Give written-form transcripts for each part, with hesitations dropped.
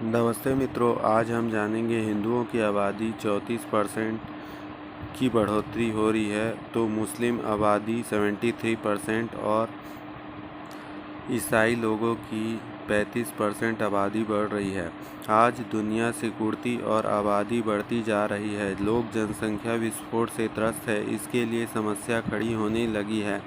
नमस्ते मित्रों, आज हम जानेंगे हिंदुओं की आबादी 34% की बढ़ोतरी हो रही है तो मुस्लिम आबादी 73% और ईसाई लोगों की 35% आबादी बढ़ रही है। आज दुनिया सिकुड़ती और आबादी बढ़ती जा रही है। लोग जनसंख्या विस्फोट से त्रस्त है, इसके लिए समस्या खड़ी होने लगी है।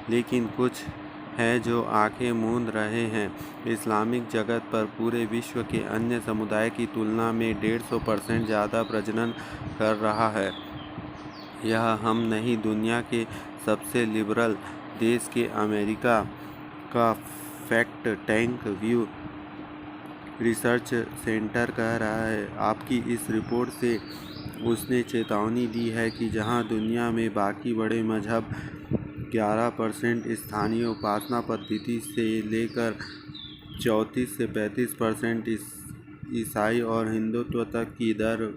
लेकिन कुछ है जो आंखें मूंद रहे हैं। इस्लामिक जगत पर पूरे विश्व के अन्य समुदाय की तुलना में 150% ज़्यादा प्रजनन कर रहा है। यह हम नहीं, दुनिया के सबसे लिबरल देश के अमेरिका का fact tank view research centre कह रहा है। आपकी इस रिपोर्ट से उसने चेतावनी दी है कि जहां दुनिया में बाकी बड़े मजहब 11% स्थानीय उपासना पद्धति से लेकर 34 से 35% ईसाई और हिंदुत्व तक की दर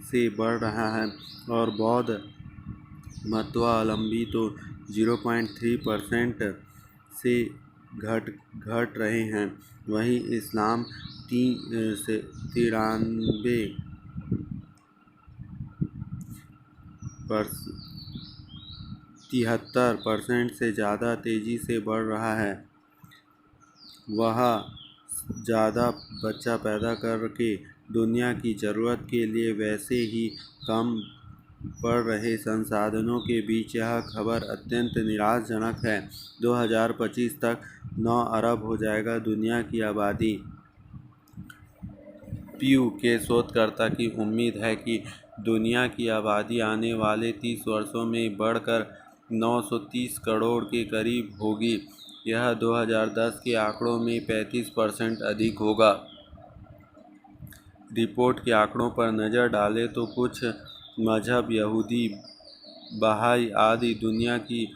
से बढ़ रहा है, और बौद्ध मतावलंबी तो 0.3% से घट रहे हैं। वहीं इस्लाम 73% से ज़्यादा तेज़ी से बढ़ रहा है। वह ज़्यादा बच्चा पैदा करके दुनिया की ज़रूरत के लिए वैसे ही कम पड़ रहे संसाधनों के बीच यह खबर अत्यंत निराशाजनक है। 2025 तक 9 अरब हो जाएगा दुनिया की आबादी। पीयू के शोधकर्ता की उम्मीद है कि दुनिया की आबादी आने वाले 30 वर्षों में बढ़कर 930 करोड़ के करीब होगी। यह 2010 के आंकड़ों में 35% अधिक होगा। रिपोर्ट के आंकड़ों पर नज़र डालें तो कुछ मजहब यहूदी, बहाई आदि दुनिया की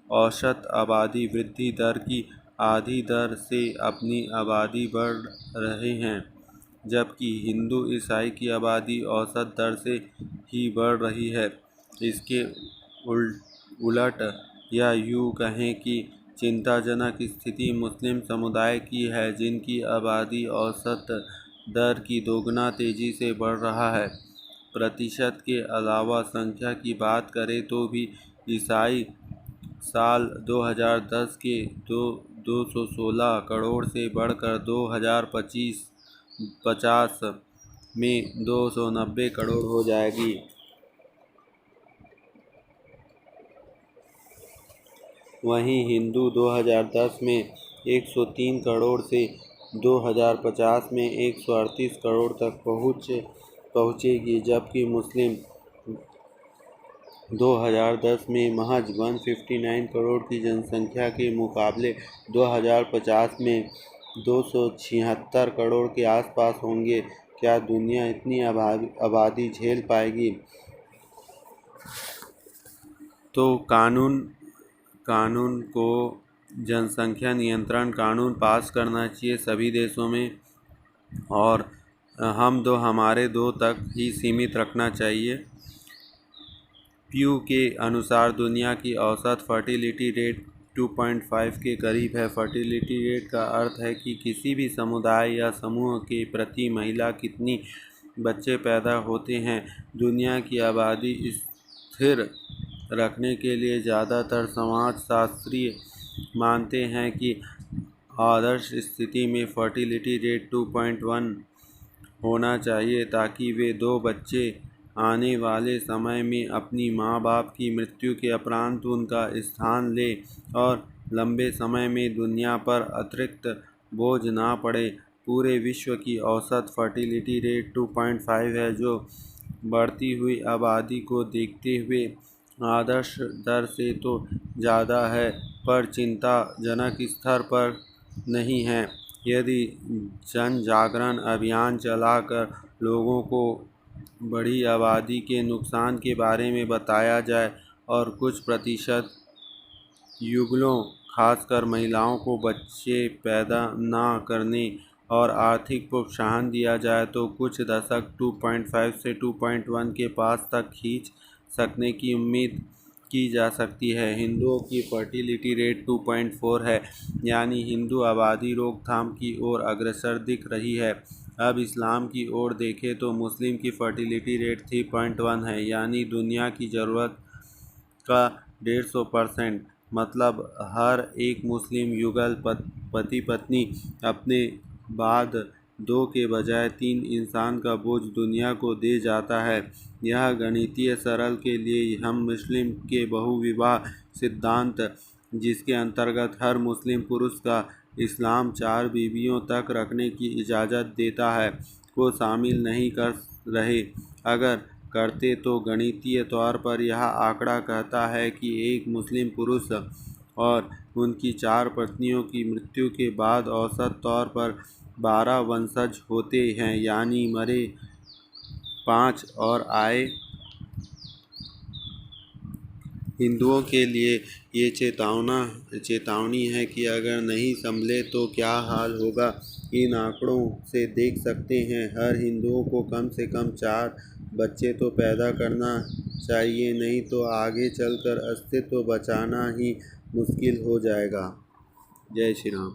औसत आबादी वृद्धि दर की आधी दर से अपनी आबादी बढ़ रहे हैं, जबकि हिंदू ईसाई की आबादी औसत दर से ही बढ़ रही है। इसके उलट या यूँ कहें कि चिंताजनक स्थिति मुस्लिम समुदाय की है, जिनकी आबादी औसत दर की दोगुना तेज़ी से बढ़ रहा है। प्रतिशत के अलावा संख्या की बात करें तो भी ईसाई साल 2010 के 216 करोड़ से बढ़कर 2050 में 290 करोड़ हो जाएगी। वहीं हिंदू 2010 में 103 करोड़ से 2050 में 138 करोड़ तक पहुँचेगी, जबकि मुस्लिम 2010 में महज 159 करोड़ की जनसंख्या के मुकाबले 2050 में 276 करोड़ के आसपास होंगे। क्या दुनिया इतनी आबादी झेल पाएगी? तो कानून को जनसंख्या नियंत्रण कानून पास करना चाहिए सभी देशों में, और हमारे दो तक ही सीमित रखना चाहिए। पीयू के अनुसार दुनिया की औसत फर्टिलिटी रेट 2.5 के करीब है। फर्टिलिटी रेट का अर्थ है कि किसी भी समुदाय या समूह के प्रति महिला कितनी बच्चे पैदा होते हैं। दुनिया की आबादी स्थिर रखने के लिए ज़्यादातर समाजशास्त्री मानते हैं कि आदर्श स्थिति में फर्टिलिटी रेट 2.1 होना चाहिए, ताकि वे 2 बच्चे आने वाले समय में अपनी माँ बाप की मृत्यु के उपरांत उनका स्थान ले और लंबे समय में दुनिया पर अतिरिक्त बोझ ना पड़े। पूरे विश्व की औसत फर्टिलिटी रेट 2.5 है, जो बढ़ती हुई आबादी को देखते हुए आदर्श दर से तो ज़्यादा है, पर चिंताजनक स्तर पर नहीं है। यदि जन जागरण अभियान चलाकर लोगों को बड़ी आबादी के नुकसान के बारे में बताया जाए और कुछ प्रतिशत युगलों, खासकर महिलाओं को बच्चे पैदा न करने और आर्थिक प्रोत्साहन दिया जाए, तो कुछ दशक 2.5 से 2.1 के पास तक खींच सकने की उम्मीद की जा सकती है। हिंदुओं की फर्टिलिटी रेट 2.4 है, यानी हिंदू आबादी रोकथाम की ओर अग्रसर दिख रही है। अब इस्लाम की ओर देखें तो मुस्लिम की फर्टिलिटी रेट 3.1 है, यानी दुनिया की ज़रूरत का 150%। मतलब हर एक मुस्लिम युगल पति पत्नी अपने बाद 2 के बजाय 3 इंसान का बोझ दुनिया को दे जाता है। यह गणितीय सरल के लिए हम मुस्लिम के बहुविवाह सिद्धांत, जिसके अंतर्गत हर मुस्लिम पुरुष का इस्लाम 4 बीवियों तक रखने की इजाज़त देता है, को शामिल नहीं कर रहे। अगर करते तो गणितीय तौर पर यह आंकड़ा कहता है कि एक मुस्लिम पुरुष और उनकी 4 पत्नियों की मृत्यु के बाद औसत तौर पर 12 वंशज होते हैं, यानी मरे 5 और आए। हिंदुओं के लिए ये चेतावनी है कि अगर नहीं संभले तो क्या हाल होगा। इन आंकड़ों से देख सकते हैं, हर हिंदुओं को कम से कम 4 बच्चे तो पैदा करना चाहिए, नहीं तो आगे चलकर अस्तित्व बचाना ही मुश्किल हो जाएगा। जय श्री राम।